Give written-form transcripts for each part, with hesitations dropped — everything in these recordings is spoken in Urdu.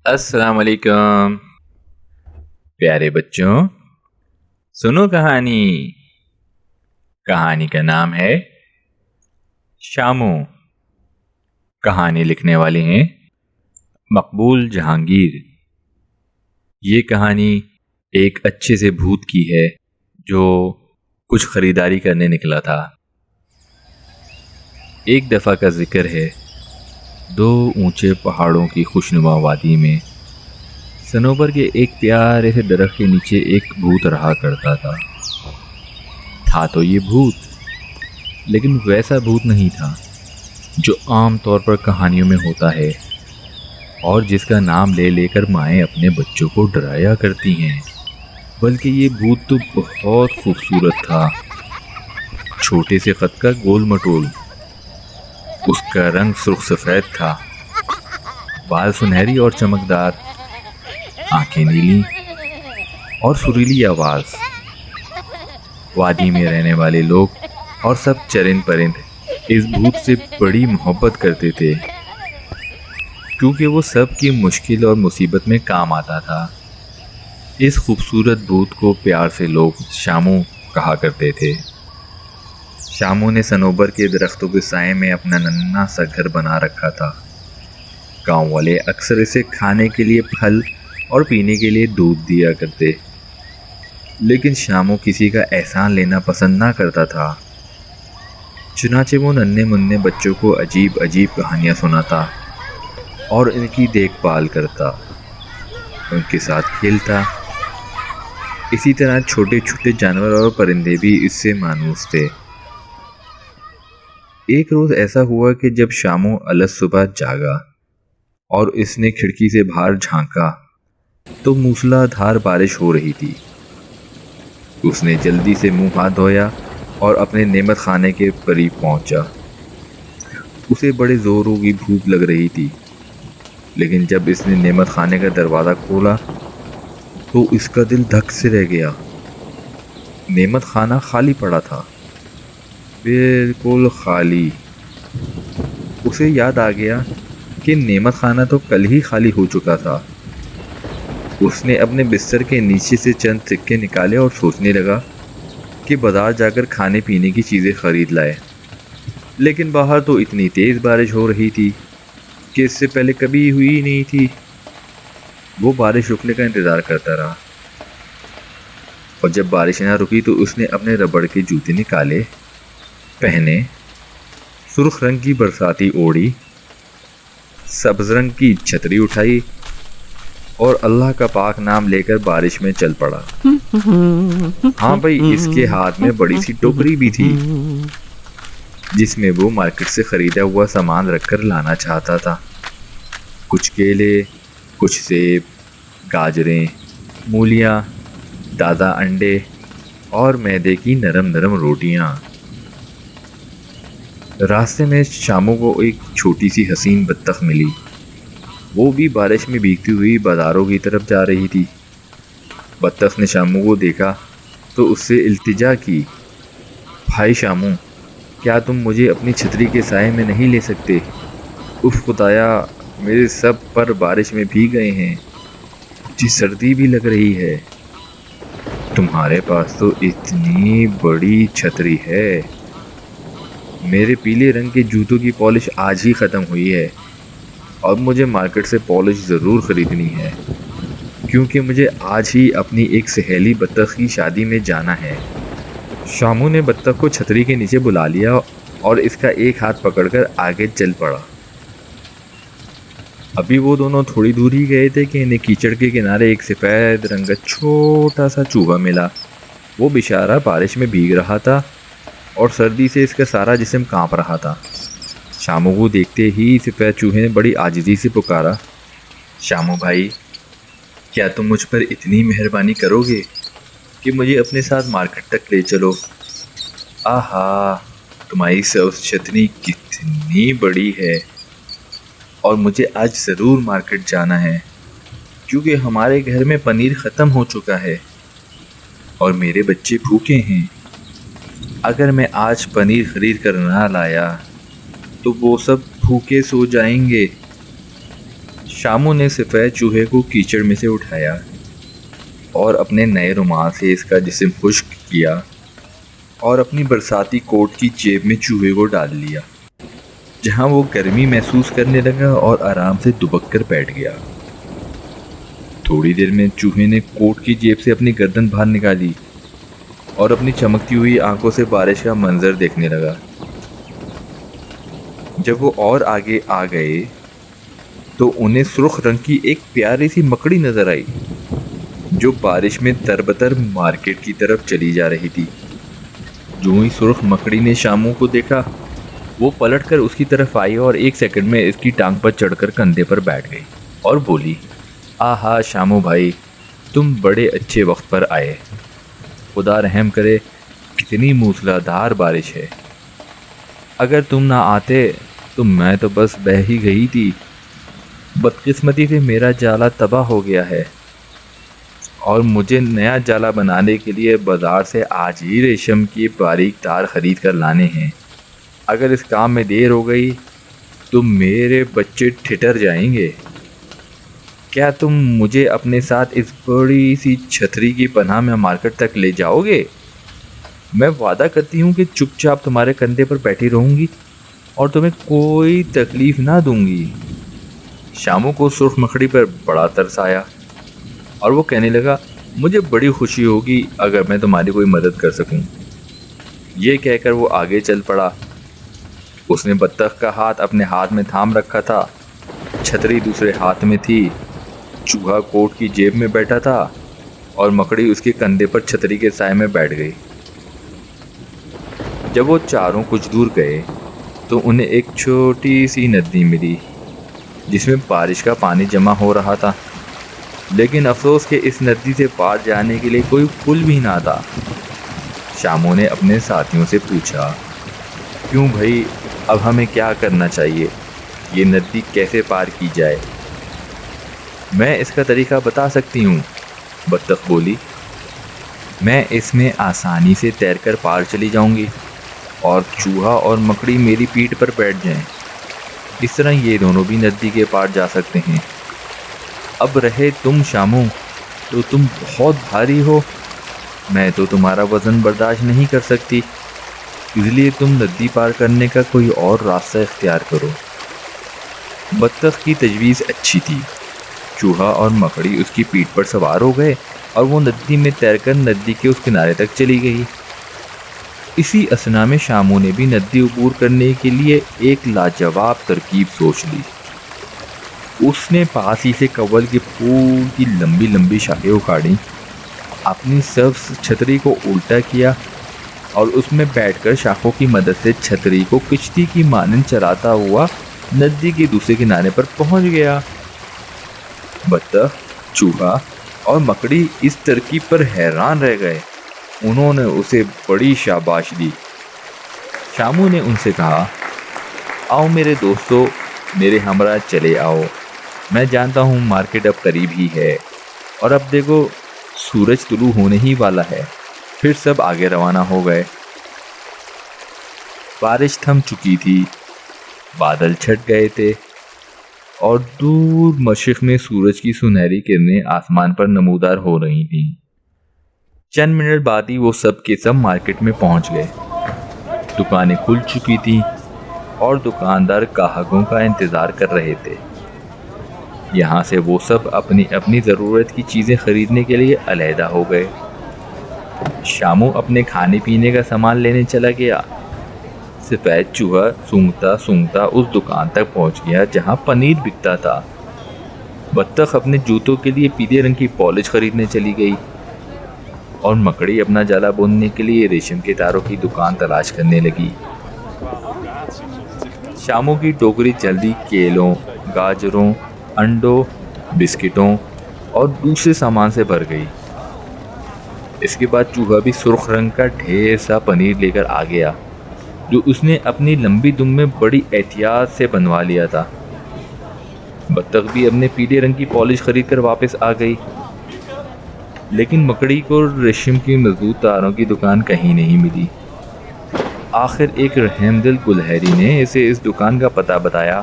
السلام علیکم پیارے بچوں، سنو کہانی کا نام ہے شامو۔ کہانی لکھنے والے ہیں مقبول جہانگیر۔ یہ کہانی ایک اچھے سے بھوت کی ہے جو کچھ خریداری کرنے نکلا تھا۔ ایک دفعہ کا ذکر ہے، دو اونچے پہاڑوں کی خوشنما وادی میں صنوبر کے ایک پیارے سے درخت کے نیچے ایک بھوت رہا کرتا تھا تو یہ بھوت، لیکن ویسا بھوت نہیں تھا جو عام طور پر کہانیوں میں ہوتا ہے اور جس کا نام لے لے کر مائیں اپنے بچوں کو ڈرایا کرتی ہیں، بلکہ یہ بھوت تو بہت خوبصورت تھا۔ چھوٹے سے قد کا گول مٹول، اس کا رنگ سرخ سفید تھا، بال سنہری اور چمکدار، آنکھیں نیلی اور سریلی آواز۔ وادی میں رہنے والے لوگ اور سب چرند پرند اس بھوت سے بڑی محبت کرتے تھے، کیونکہ وہ سب کی مشکل اور مصیبت میں کام آتا تھا۔ اس خوبصورت بھوت کو پیار سے لوگ شامو کہا کرتے تھے۔ شامو نے صنوبر کے درختوں کے سائے میں اپنا ننھا سا گھر بنا رکھا تھا۔ گاؤں والے اکثر اسے کھانے کے لیے پھل اور پینے کے لیے دودھ دیا کرتے، لیکن شامو کسی کا احسان لینا پسند نہ کرتا تھا۔ چنانچہ وہ ننھے منھے بچوں کو عجیب عجیب کہانیاں سناتا اور ان کی دیکھ بھال کرتا، ان کے ساتھ کھیلتا۔ اسی طرح چھوٹے چھوٹے جانور اور پرندے بھی اس سے مانوس تھے۔ ایک روز ایسا ہوا کہ جب شامو الگ صبح جاگا اور اس نے کھڑکی سے باہر جھانکا تو موسلا دھار بارش ہو رہی تھی۔ اس نے جلدی سے منہ ہاتھ دھویا اور اپنے نعمت خانے کے قریب پہنچا۔ اسے بڑے زوروں کی بھوک لگ رہی تھی، لیکن جب اس نے نعمت خانے کا دروازہ کھولا تو اس کا دل دھک سے رہ گیا۔ نعمت خانہ خالی پڑا تھا، بالکل خالی۔ اسے یاد آ گیا کہ نعمت خانہ تو کل ہی خالی ہو چکا تھا۔ اس نے اپنے بستر کے نیچے سے چند سکے نکالے اور سوچنے لگا کہ بازار جا کر کھانے پینے کی چیزیں خرید لائے، لیکن باہر تو اتنی تیز بارش ہو رہی تھی کہ اس سے پہلے کبھی ہوئی ہی نہیں تھی۔ وہ بارش رکنے کا انتظار کرتا رہا، اور جب بارش نہ رکی تو اس نے اپنے ربڑ کے جوتے نکالے، پہنے، سرخ رنگ کی برساتی اوڑھی، سبز رنگ کی چھتری اٹھائی اور اللہ کا پاک نام لے کر بارش میں چل پڑا۔ ہاں بھائی، اس کے ہاتھ میں بڑی سی ٹوکری بھی تھی جس میں وہ مارکیٹ سے خریدا ہوا سامان رکھ کر لانا چاہتا تھا۔ کچھ کیلے، کچھ سیب، گاجریں، مولیاں، تازہ انڈے اور میدے کی نرم نرم روٹیاں۔ راستے میں شامو کو ایک چھوٹی سی حسین بطخ ملی۔ وہ بھی بارش میں بھیگتی ہوئی بازاروں کی طرف جا رہی تھی۔ بطخ نے شامو کو دیکھا تو اس سے التجا کی، بھائی شامو، کیا تم مجھے اپنی چھتری کے سائے میں نہیں لے سکتے؟ اف خدایا، میرے سب پر بارش میں بھیگ گئے ہیں، مجھے سردی بھی لگ رہی ہے۔ تمہارے پاس تو اتنی بڑی چھتری ہے، میرے پیلے رنگ کے جوتوں کی پالش آج ہی ختم ہوئی ہے اور مجھے مارکیٹ سے پالش ضرور خریدنی ہے، کیونکہ مجھے آج ہی اپنی ایک سہیلی بطخ کی شادی میں جانا ہے۔ شامو نے بطخ کو چھتری کے نیچے بلا لیا اور اس کا ایک ہاتھ پکڑ کر آگے چل پڑا۔ ابھی وہ دونوں تھوڑی دور ہی گئے تھے کہ انہیں کیچڑ کے کنارے ایک سفید رنگ کا چھوٹا سا چوہا ملا۔ وہ بیچارہ بارش میں بھیگ رہا تھا اور سردی سے اس کا سارا جسم کانپ رہا تھا۔ شامو کو دیکھتے ہی سفید چوہے نے بڑی عاجزی سے پکارا، شامو بھائی، کیا تم مجھ پر اتنی مہربانی کرو گے کہ مجھے اپنے ساتھ مارکیٹ تک لے چلو؟ آہا، تمہاری سبز چھتری کتنی بڑی ہے، اور مجھے آج ضرور مارکیٹ جانا ہے کیونکہ ہمارے گھر میں پنیر ختم ہو چکا ہے اور میرے بچے بھوکے ہیں۔ اگر میں آج پنیر خرید کر نہ لایا تو وہ سب بھوکے سو جائیں گے۔ شامو نے سفید چوہے کو کیچڑ میں سے اٹھایا اور اپنے نئے رومال سے اس کا جسم خشک کیا اور اپنی برساتی کوٹ کی جیب میں چوہے کو ڈال لیا، جہاں وہ گرمی محسوس کرنے لگا اور آرام سے دبک کر بیٹھ گیا۔ تھوڑی دیر میں چوہے نے کوٹ کی جیب سے اپنی گردن باہر نکالی اور اپنی چمکتی ہوئی آنکھوں سے بارش کا منظر دیکھنے لگا۔ جب وہ اور آگے آ گئے تو انہیں سرخ رنگ کی ایک پیاری سی مکڑی نظر آئی جو بارش میں تربتر مارکیٹ کی طرف چلی جا رہی تھی۔ جو ہی سرخ مکڑی نے شامو کو دیکھا، وہ پلٹ کر اس کی طرف آئی اور 1 سیکنڈ میں اس کی ٹانگ پر چڑھ کر کندھے پر بیٹھ گئی اور بولی، آہا شامو بھائی، تم بڑے اچھے وقت پر آئے۔ خدا رحم کرے، کتنی موسلادھار بارش ہے۔ اگر تم نہ آتے تو میں تو بس بہہ ہی گئی تھی۔ بدقسمتی سے میرا جالا تباہ ہو گیا ہے اور مجھے نیا جالا بنانے کے لیے بازار سے آج ہی ریشم کی باریک تار خرید کر لانے ہیں۔ اگر اس کام میں دیر ہو گئی تو میرے بچے ٹھٹر جائیں گے۔ کیا تم مجھے اپنے ساتھ اس بڑی سی چھتری کی پناہ میں مارکیٹ تک لے جاؤ گے؟ میں وعدہ کرتی ہوں کہ چپ چاپ تمہارے کندھے پر بیٹھی رہوں گی اور تمہیں کوئی تکلیف نہ دوں گی۔ شامو کو سرخ مکڑی پر بڑا ترس آیا اور وہ کہنے لگا، مجھے بڑی خوشی ہوگی اگر میں تمہاری کوئی مدد کر سکوں۔ یہ کہہ کر وہ آگے چل پڑا۔ اس نے بطخ کا ہاتھ اپنے ہاتھ میں تھام رکھا تھا، چھتری دوسرے ہاتھ میں تھی، چوہا کوٹ کی جیب میں بیٹھا تھا اور مکڑی اس کے کندھے پر چھتری کے سائے میں بیٹھ گئی۔ جب وہ چاروں کچھ دور گئے تو انہیں ایک چھوٹی سی ندی ملی جس میں بارش کا پانی جمع ہو رہا تھا، لیکن افسوس کہ اس ندی سے پار جانے کے لیے کوئی پل بھی نہ تھا۔ شامو نے اپنے ساتھیوں سے پوچھا، کیوں بھائی، اب ہمیں کیا کرنا چاہیے؟ یہ ندی کیسے پار کی جائے؟ میں اس کا طریقہ بتا سکتی ہوں، بطخ بولی۔ میں اس میں آسانی سے تیر کر پار چلی جاؤں گی اور چوہا اور مکڑی میری پیٹھ پر بیٹھ جائیں۔ اس طرح یہ دونوں بھی ندی کے پار جا سکتے ہیں۔ اب رہے تم شامو، تو تم بہت بھاری ہو، میں تو تمہارا وزن برداشت نہیں کر سکتی، اس لیے تم ندی پار کرنے کا کوئی اور راستہ اختیار کرو۔ بطخ کی تجویز اچھی تھی۔ چوہا اور مکڑی اس کی پیٹھ پر سوار ہو گئے اور وہ ندی میں تیر کر ندی کے اس کنارے تک چلی گئی۔ اسی اثنا میں شامو نے بھی ندی عبور کرنے کے لیے ایک لاجواب ترکیب سوچ لی۔ اس نے پاس ہی سے کول کے پھول کی لمبی لمبی شاخیں اکھاڑیں، اپنی سبز چھتری کو الٹا کیا اور اس میں بیٹھ کر شاخوں کی مدد سے چھتری کو کشتی کی مانند چلاتا ہوا ندی کے دوسرے کنارے پر پہنچ گیا۔ بطخ، چوہا اور مکڑی اس ترکیب پر حیران رہ گئے۔ انہوں نے اسے بڑی شاباش دی۔ شامو نے ان سے کہا، آؤ میرے دوستو، میرے ہمراہ چلے آؤ، میں جانتا ہوں مارکیٹ اب قریب ہی ہے اور اب دیکھو سورج طلوع ہونے ہی والا ہے۔ پھر سب آگے روانہ ہو گئے۔ بارش تھم چکی تھی، بادل چھٹ گئے تھے اور دور مشرق میں سورج کی سنہری کرنیں آسمان پر نمودار ہو رہی تھیں۔ چند منٹ بعد ہی وہ سب کے سب مارکیٹ میں پہنچ گئے۔ دکانیں کھل چکی تھیں اور دکاندار گاہکوں کا انتظار کر رہے تھے۔ یہاں سے وہ سب اپنی اپنی ضرورت کی چیزیں خریدنے کے لیے علیحدہ ہو گئے۔ شامو اپنے کھانے پینے کا سامان لینے چلا گیا۔ سفید چوہا سونگھتا سونگھتا اس دکان تک پہنچ گیا جہاں پنیر بکتا تھا۔ بطخ اپنے جوتوں کے لیے پیلے رنگ کی پالش خریدنے چلی گئی اور مکڑی اپنا جالا بننے کے لیے ریشم کے تاروں کی دکان تلاش کرنے لگی۔ شامو کی ٹوکری جلدی کیلوں، گاجروں، انڈوں، بسکٹوں اور دوسرے سامان سے بھر گئی۔ اس کے بعد چوہا بھی سرخ رنگ کا ڈھیر سا پنیر لے کر آ گیا جو اس نے اپنی لمبی دم میں بڑی احتیاط سے بنوا لیا تھا۔ بطخ بھی اپنے پیلے رنگ کی پالش خرید کر واپس آ گئی، لیکن مکڑی کو ریشم کی مضبوط تاروں کی دکان کہیں نہیں ملی۔ آخر ایک رحم دل گلہری نے اسے اس دکان کا پتہ بتایا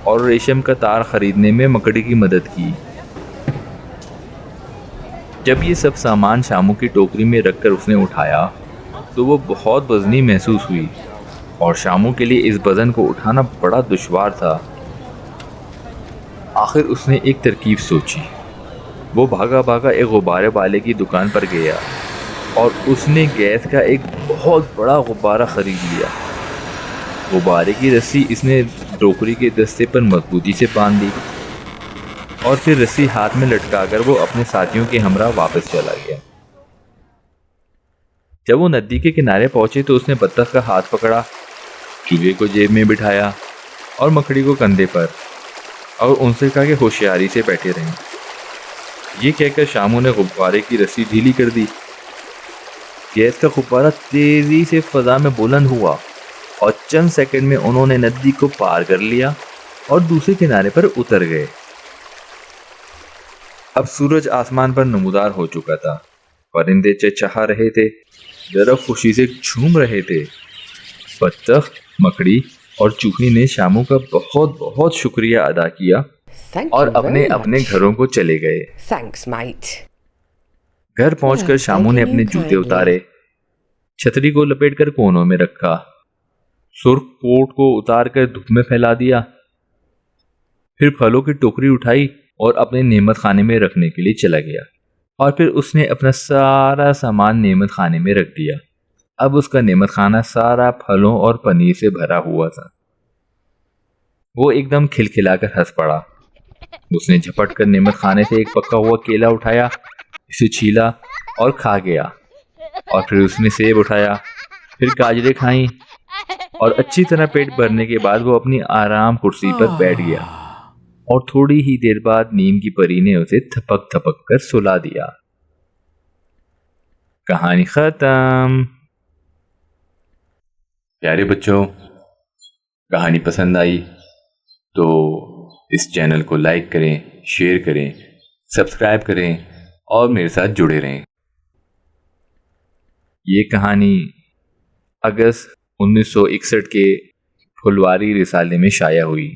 اور ریشم کا تار خریدنے میں مکڑی کی مدد کی۔ جب یہ سب سامان شامو کی ٹوکری میں رکھ کر اس نے اٹھایا تو وہ بہت وزنی محسوس ہوئی اور شامو کے لیے اس وزن کو اٹھانا بڑا دشوار تھا۔ آخر اس نے ایک ترکیب سوچی۔ وہ بھاگا بھاگا ایک غبارے والے کی دکان پر گیا اور اس نے گیس کا ایک بہت بڑا غبارہ خرید لیا۔ غبارے کی رسی اس نے ٹوکری کے دستے پر مضبوطی سے باندھ دی اور پھر رسی ہاتھ میں لٹکا کر وہ اپنے ساتھیوں کے ہمراہ واپس چلا گیا۔ جب وہ ندی کے کنارے پہنچے تو اس نے بطخ کا ہاتھ پکڑا، چوہے کو جیب میں بٹھایا اور مکڑی کو کندھے پر، اور ان سے کہا کہ ہوشیاری سے بیٹھے رہیں۔ یہ کہہ کر شامو نے غبارے کی رسی ڈھیلی کر دی۔ گیس کا غبارہ تیزی سے فضا میں بلند ہوا اور چند سیکنڈ میں انہوں نے ندی کو پار کر لیا اور دوسرے کنارے پر اتر گئے۔ اب سورج آسمان پر نمودار ہو چکا تھا، پرندے چہچہا رہے تھے، درخت خوشی سے جھوم رہے تھے۔ بطخ، مکڑی اور چوہے نے شامو کا بہت بہت شکریہ ادا کیا اور اپنے اپنے گھروں کو چلے گئے۔ گھر پہنچ کر شامو نے اپنے جوتے اتارے، چھتری کو لپیٹ کر کونوں میں رکھا، سرخ کوٹ کو اتار کر دھوپ میں پھیلا دیا، پھر پھلوں کی ٹوکری اٹھائی اور اپنے نعمت خانے میں رکھنے کے لیے چلا گیا، اور پھر اس نے اپنا سارا سامان نعمت خانے میں رکھ دیا۔ اب اس کا نعمت خانہ سارا پھلوں اور پنیر سے بھرا ہوا تھا۔ وہ ایک دم کھلکھلا کر ہنس پڑا۔ اس نے جھپٹ کر نعمت خانے سے ایک پکا ہوا کیلا اٹھایا، اسے چھیلا اور کھا گیا، اور پھر اس نے سیب اٹھایا، پھر گاجریں کھائیں، اور اچھی طرح پیٹ بھرنے کے بعد وہ اپنی آرام کرسی پر بیٹھ گیا، اور تھوڑی ہی دیر بعد نیم کی پری نے اسے تھپک تھپک کر سلا دیا۔ کہانی ختم۔ پیارے بچوں، کہانی پسند آئی تو اس چینل کو لائک کریں، شیئر کریں، سبسکرائب کریں اور میرے ساتھ جڑے رہیں۔ یہ کہانی اگست 1961 کے پھلواری رسالے میں شائع ہوئی۔